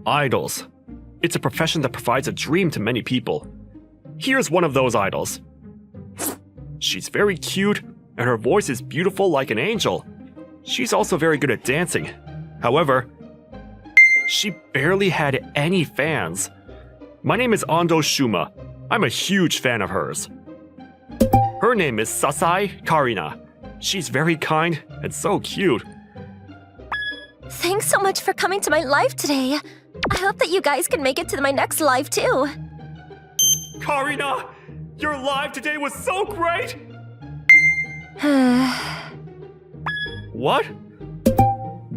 Idols. It's a profession that provides a dream to many people. Here's one of those idols. She's very cute, and her voice is beautiful like an angel. She's also very good at dancing. However, she barely had any fans. My name is Ando Shuma. I'm a huge fan of hers. Her name is Sasai Karina. She's very kind and so cute. Thanks so much for coming to my live today. I hope that you guys can make it to my next live too. Karina, your live today was so great! What?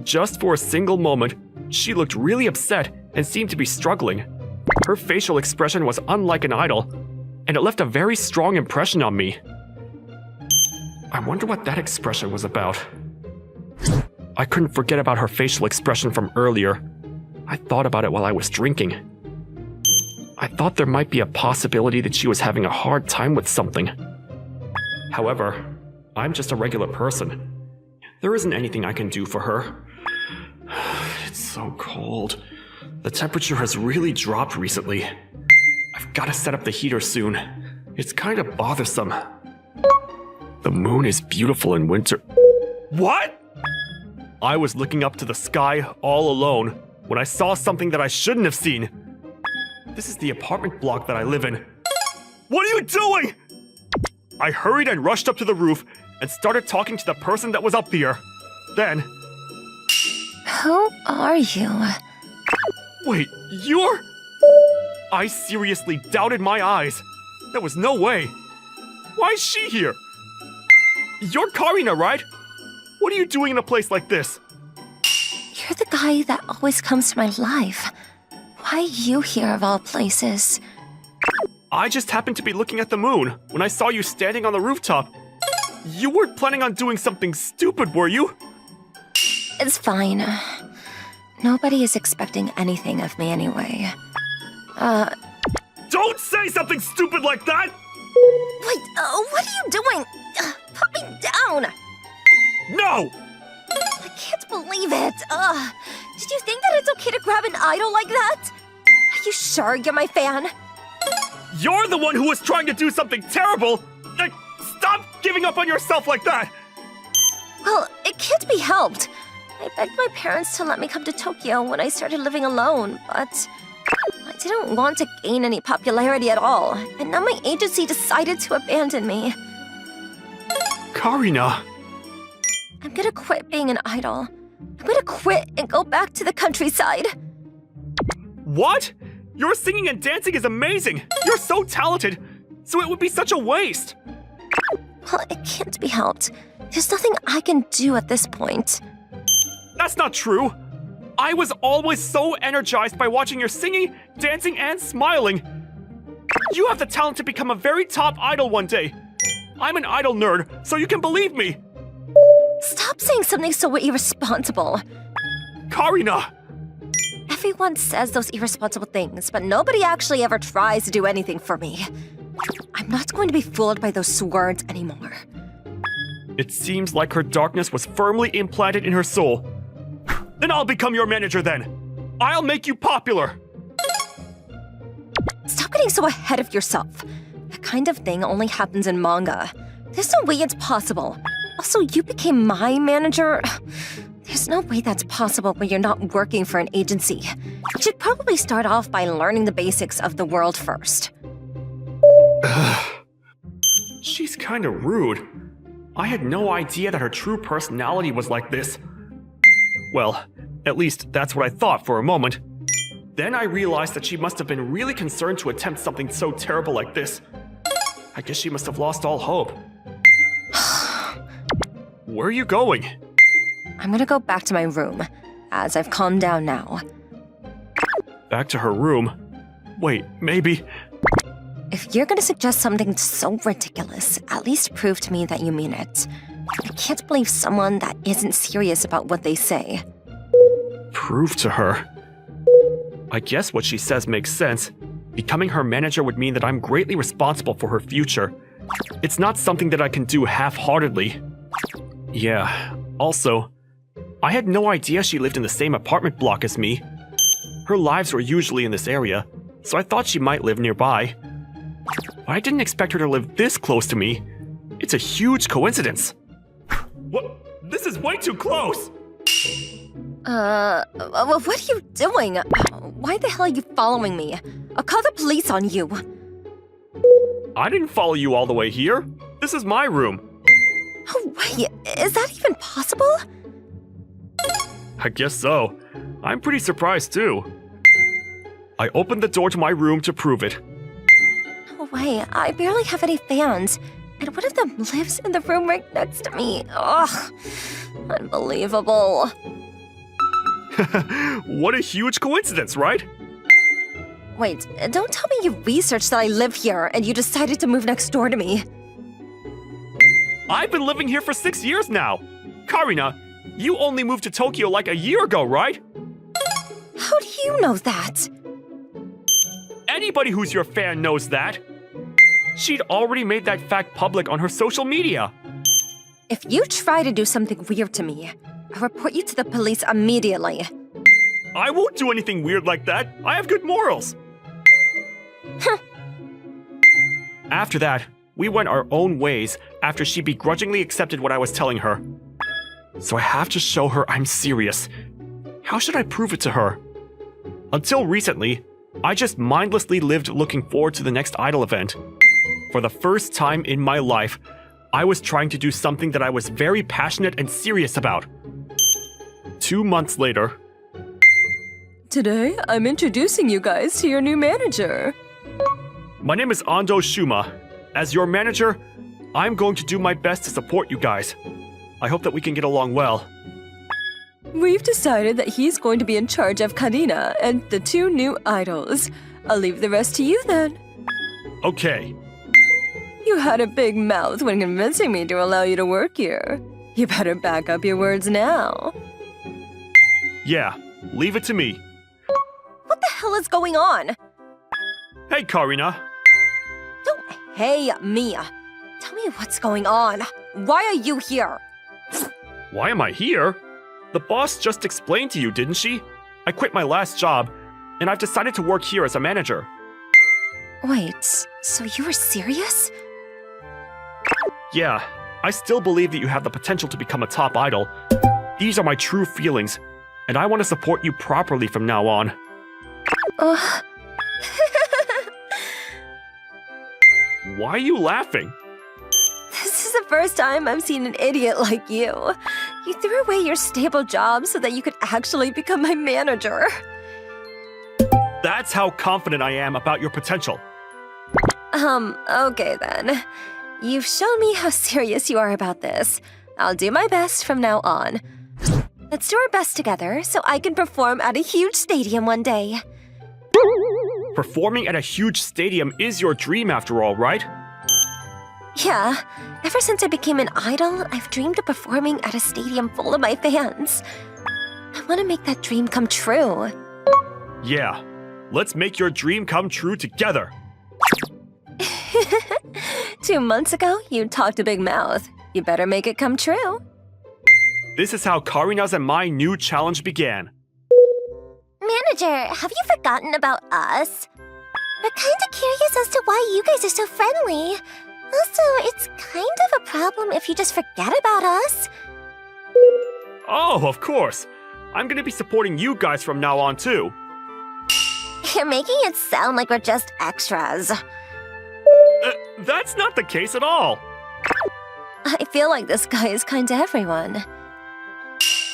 Just for a single moment, she looked really upset and seemed to be struggling. Her facial expression was unlike an idol, and it left a very strong impression on me. I wonder what that expression was about. I couldn't forget about her facial expression from earlier. I thought about it while I was drinking. I thought there might be a possibility that she was having a hard time with something. However, I'm just a regular person. There isn't anything I can do for her. It's so cold. The temperature has really dropped recently. I've got to set up the heater soon. It's kind of bothersome. The moon is beautiful in winter. What? I was looking up to the sky all alone when I saw something that I shouldn't have seen. This is the apartment block that I live in. What are you doing? I hurried and rushed up to the roof and started talking to the person that was up here. Then... Who are you? Wait, you're... I seriously doubted my eyes. There was no way. Why is she here? You're Karina, right? What are you doing in a place like this? You're the guy that always comes to my live. Why you here of all places? I just happened to be looking at the moon when I saw you standing on the rooftop. You weren't planning on doing something stupid, were you? It's fine. Nobody is expecting anything of me anyway. Don't say something stupid like that! Wait, what are you doing? Put me down! No! I can't believe it. Did you think that it's okay to grab an idol like that? Are you sure you're my fan? You're the one who was trying to do something terrible! Stop giving up on yourself like that! Well, it can't be helped. I begged my parents to let me come to Tokyo when I started living alone, but I didn't want to gain any popularity at all, and now my agency decided to abandon me. Karina... I'm gonna quit being an idol. I'm gonna quit and go back to the countryside. What? Your singing and dancing is amazing! You're so talented, so it would be such a waste! Well, it can't be helped. There's nothing I can do at this point. That's not true! I was always so energized by watching your singing, dancing, and smiling! You have the talent to become a very top idol one day! I'm an idol nerd, so you can believe me! Stop saying something so irresponsible. Karina! Everyone says those irresponsible things, but nobody actually ever tries to do anything for me. I'm not going to be fooled by those words anymore. It seems like her darkness was firmly implanted in her soul. Then I'll become your manager then. I'll make you popular. Stop getting so ahead of yourself. That kind of thing only happens in manga. There's no way it's possible. Also, you became my manager. There's no way that's possible when you're not working for an agency. You should probably start off by learning the basics of the world first. She's kinda rude. I had no idea that her true personality was like this. Well, at least that's what I thought for a moment. Then I realized that she must have been really concerned to attempt something so terrible like this. I guess she must have lost all hope. Where are you going? I'm gonna go back to my room, as I've calmed down now. Back to her room? Wait, maybe... If you're gonna suggest something so ridiculous, at least prove to me that you mean it. I can't believe someone that isn't serious about what they say. Prove to her? I guess what she says makes sense. Becoming her manager would mean that I'm greatly responsible for her future. It's not something that I can do half-heartedly. Yeah, also, I had no idea she lived in the same apartment block as me. Her lives were usually in this area, so I thought she might live nearby. But I didn't expect her to live this close to me. It's a huge coincidence. What? This is way too close! What are you doing? Why the hell are you following me? I'll call the police on you. I didn't follow you all the way here. This is my room. Oh, wait, is that even possible? I guess so. I'm pretty surprised too. I opened the door to my room to prove it. No way, I barely have any fans. And one of them lives in the room right next to me. Ugh, unbelievable. What a huge coincidence, right? Wait, don't tell me you researched that I live here and you decided to move next door to me. I've been living here for 6 years now. Karina, you only moved to Tokyo like a year ago, right? How do you know that? Anybody who's your fan knows that. She'd already made that fact public on her social media. If you try to do something weird to me, I'll report you to the police immediately. I won't do anything weird like that. I have good morals. After that, we went our own ways after she begrudgingly accepted what I was telling her. So I have to show her I'm serious. How should I prove it to her? Until recently, I just mindlessly lived looking forward to the next idol event. For the first time in my life, I was trying to do something that I was very passionate and serious about. 2 months later... Today, I'm introducing you guys to your new manager. My name is Ando Shuma. As your manager, I'm going to do my best to support you guys. I hope that we can get along well. We've decided that he's going to be in charge of Karina and the 2 new idols. I'll leave the rest to you then. Okay. You had a big mouth when convincing me to allow you to work here. You better back up your words now. Yeah, leave it to me. What the hell is going on? Hey, Karina. Don't hey me. Tell me what's going on. Why are you here? Why am I here? The boss just explained to you, didn't she? I quit my last job, and I've decided to work here as a manager. Wait, so you were serious? Yeah, I still believe that you have the potential to become a top idol. These are my true feelings, and I want to support you properly from now on. Why are you laughing? This is the first time I've seen an idiot like you. You threw away your stable job so that you could actually become my manager. That's how confident I am about your potential. Okay then. You've shown me how serious you are about this. I'll do my best from now on. Let's do our best together so I can perform at a huge stadium one day. Performing at a huge stadium is your dream after all, right? Yeah, ever since I became an idol, I've dreamed of performing at a stadium full of my fans. I want to make that dream come true. Yeah, let's make your dream come true together. 2 months ago, you talked a big mouth. You better make it come true. This is how Karina's and my new challenge began. Manager, have you forgotten about us? We're kind of curious as to why you guys are so friendly. Also, it's kind of a problem if you just forget about us. Oh, of course. I'm gonna be supporting you guys from now on too. You're making it sound like we're just extras. That's not the case at all. I feel like this guy is kind to everyone.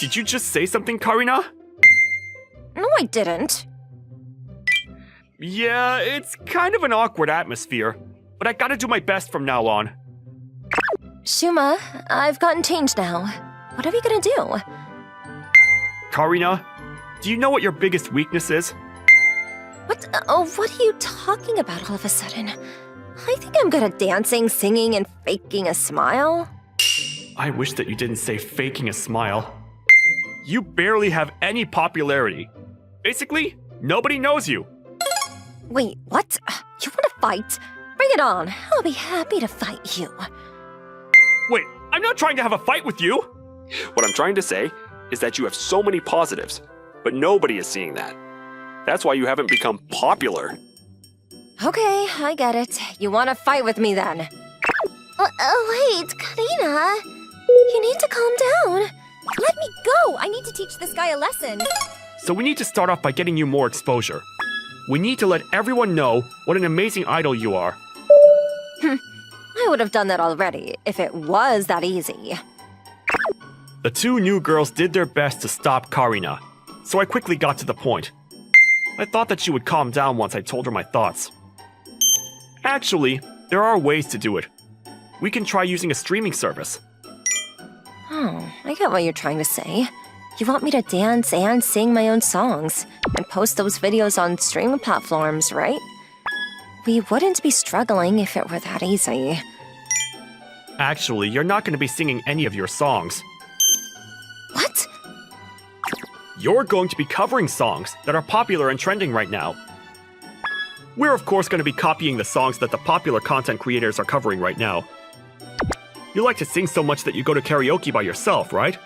Did you just say something, Karina? No, I didn't. Yeah, it's kind of an awkward atmosphere, but I gotta do my best from now on. Shuma, I've gotten changed now. What are we gonna do? Karina, do you know what your biggest weakness is? What are you talking about all of a sudden? I think I'm good at dancing, singing, and faking a smile. I wish that you didn't say faking a smile. You barely have any popularity. Basically, nobody knows you. Wait, what? You want to fight? Bring it on. I'll be happy to fight you. Wait, I'm not trying to have a fight with you. What I'm trying to say is that you have so many positives, but nobody is seeing that. That's why you haven't become popular. Okay, I get it. You want to fight with me then? Wait, Karina. You need to calm down. Let me go! I need to teach this guy a lesson. So we need to start off by getting you more exposure. We need to let everyone know what an amazing idol you are. I would have done that already if it was that easy. The two new girls did their best to stop Karina, so I quickly got to the point. I thought that she would calm down once I told her my thoughts. Actually, there are ways to do it. We can try using a streaming service. Oh, I get what you're trying to say. You want me to dance and sing my own songs and post those videos on streaming platforms, right? We wouldn't be struggling if it were that easy. Actually, you're not going to be singing any of your songs. What? You're going to be covering songs that are popular and trending right now. We're of course going to be copying the songs that the popular content creators are covering right now. You like to sing so much that you go to karaoke by yourself, right?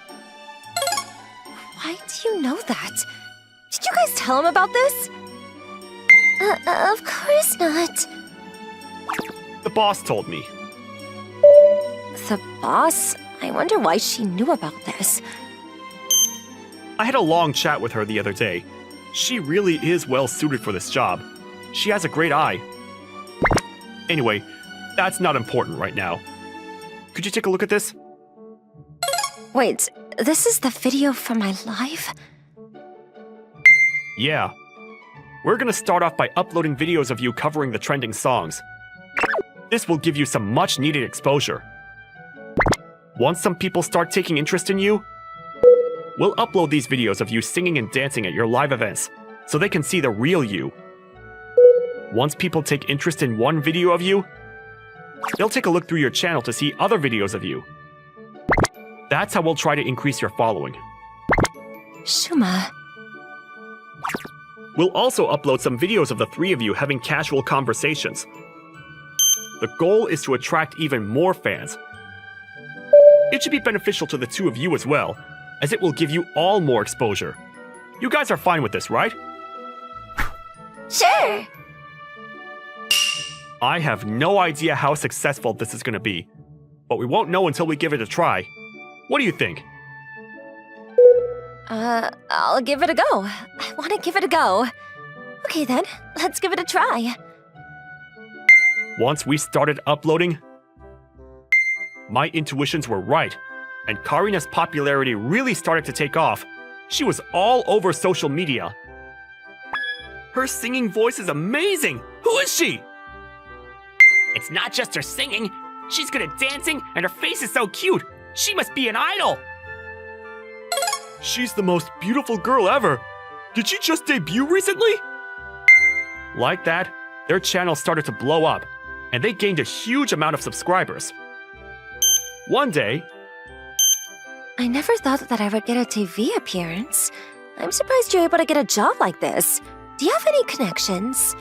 Why do you know that? Did you guys tell him about this? Of course not. The boss told me. The boss? I wonder why she knew about this. I had a long chat with her the other day. She really is well suited for this job. She has a great eye. Anyway, that's not important right now. Could you take a look at this? Wait, this is the video from my live? Yeah. We're gonna start off by uploading videos of you covering the trending songs. This will give you some much needed exposure. Once some people start taking interest in you, we'll upload these videos of you singing and dancing at your live events, so they can see the real you. Once people take interest in one video of you, they'll take a look through your channel to see other videos of you. That's how we'll try to increase your following. Shuma. We'll also upload some videos of the three of you having casual conversations. The goal is to attract even more fans. It should be beneficial to the two of you as well, as it will give you all more exposure. You guys are fine with this, right? Sure. I have no idea how successful this is going to be, but we won't know until we give it a try. What do you think? I'll give it a go. I want to give it a go. Okay then, let's give it a try. Once we started uploading, my intuitions were right, and Karina's popularity really started to take off. She was all over social media. Her singing voice is amazing! Who is she? It's not just her singing. She's good at dancing, and her face is so cute. She must be an idol! She's the most beautiful girl ever. Did she just debut recently? Like that, their channel started to blow up, and they gained a huge amount of subscribers. One day, I never thought that I would get a TV appearance. I'm surprised you're able to get a job like this. Do you have any connections?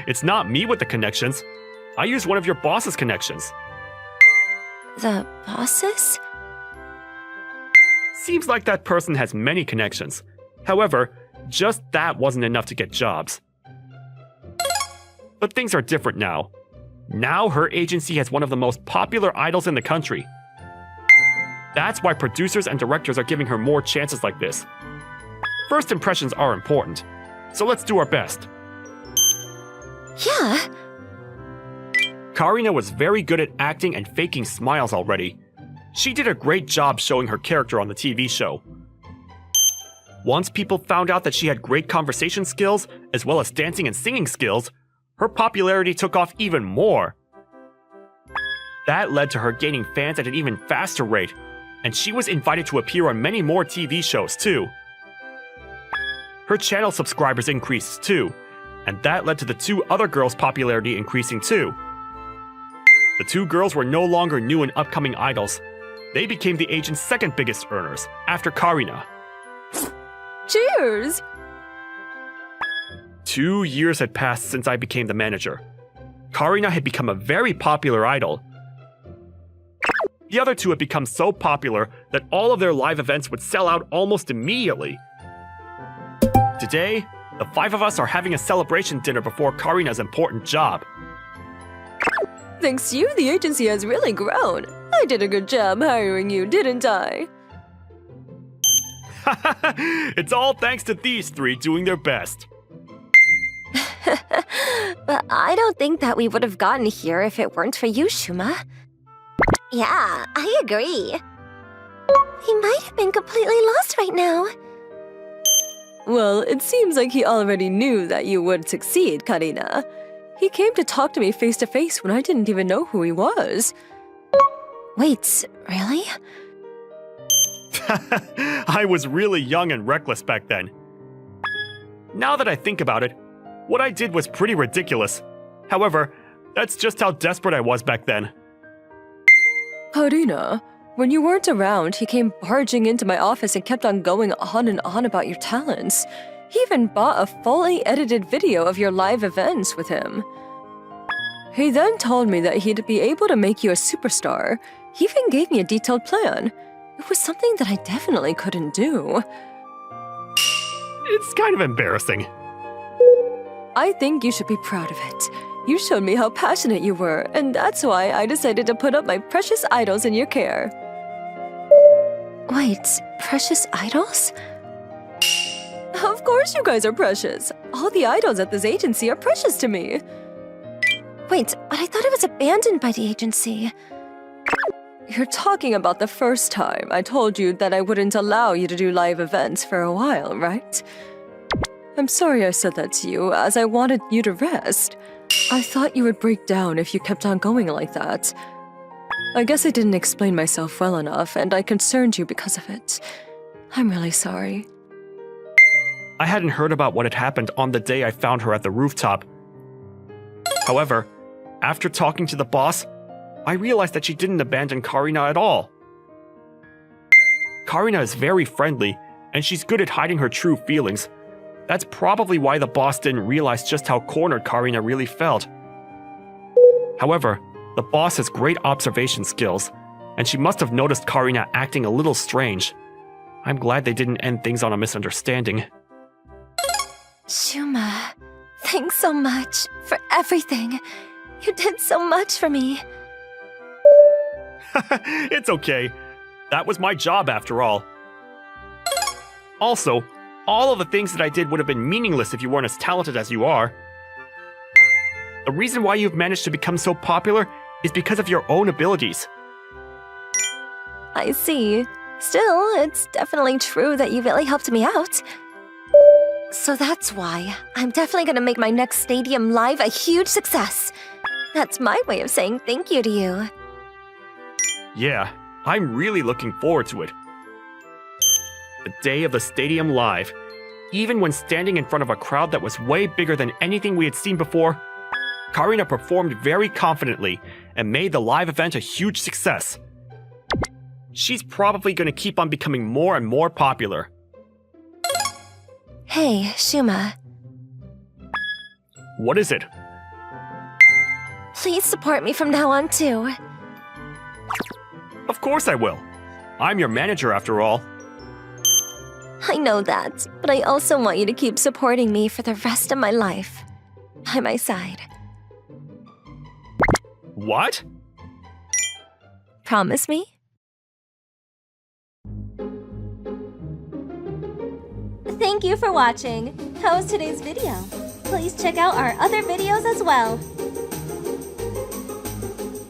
it's not me with the connections. I used one of your boss's connections. The bosses? Seems like that person has many connections. However, just that wasn't enough to get jobs. But things are different now. Now her agency has one of the most popular idols in the country. That's why producers and directors are giving her more chances like this. First impressions are important, so let's do our best. Yeah. Karina was very good at acting and faking smiles already. She did a great job showing her character on the TV show. Once people found out that she had great conversation skills, as well as dancing and singing skills, her popularity took off even more. That led to her gaining fans at an even faster rate, and she was invited to appear on many more TV shows too. Her channel subscribers increased too, and that led to the two other girls' popularity increasing too. The two girls were no longer new and upcoming idols. They became the agent's second biggest earners, after Karina. Cheers! 2 years had passed since I became the manager. Karina had become a very popular idol. The other two had become so popular that all of their live events would sell out almost immediately. Today, the 5 of us are having a celebration dinner before Karina's important job. Thanks to you, the agency has really grown. I did a good job hiring you, didn't I? It's all thanks to these 3 doing their best. But I don't think that we would have gotten here if it weren't for you, Shuma. Yeah, I agree. He might have been completely lost right now. Well, it seems like he already knew that you would succeed, Karina. He came to talk to me face to face when I didn't even know who he was. Wait, really? I was really young and reckless back then. Now that I think about it, what I did was pretty ridiculous. However, that's just how desperate I was back then. Karina, when you weren't around, he came barging into my office and kept on going on and on about your talents. He even bought a fully edited video of your live events with him. He then told me that he'd be able to make you a superstar. He even gave me a detailed plan. It was something that I definitely couldn't do. It's kind of embarrassing. I think you should be proud of it. You showed me how passionate you were, and that's why I decided to put up my precious idols in your care. Wait, precious idols? Of course you guys are precious. All the idols at this agency are precious to me. Wait, but I thought it was abandoned by the agency. You're talking about the first time I told you that I wouldn't allow you to do live events for a while, right? I'm sorry I said that to you, as I wanted you to rest. I thought you would break down if you kept on going like that. I guess I didn't explain myself well enough, and I concerned you because of it. I'm really sorry. I hadn't heard about what had happened on the day I found her at the rooftop. However, after talking to the boss, I realized that she didn't abandon Karina at all. Karina is very friendly, and she's good at hiding her true feelings. That's probably why the boss didn't realize just how cornered Karina really felt. However, the boss has great observation skills, and she must have noticed Karina acting a little strange. I'm glad they didn't end things on a misunderstanding. Shuma, thanks so much for everything. You did so much for me. It's okay. That was my job after all. Also, all of the things that I did would have been meaningless if you weren't as talented as you are. The reason why you've managed to become so popular is because of your own abilities. I see. Still, it's definitely true that you really helped me out. So that's why I'm definitely gonna make my next Stadium Live a huge success. That's my way of saying thank you to you. Yeah, I'm really looking forward to it. The day of the Stadium Live. Even when standing in front of a crowd that was way bigger than anything we had seen before, Karina performed very confidently and made the live event a huge success. She's probably going to keep on becoming more and more popular. Hey, Shuma. What is it? Please support me from now on, too. Of course I will. I'm your manager after all. I know that, but I also want you to keep supporting me for the rest of my life. By my side. What? Promise me? Thank you for watching. How was today's video? Please check out our other videos as well.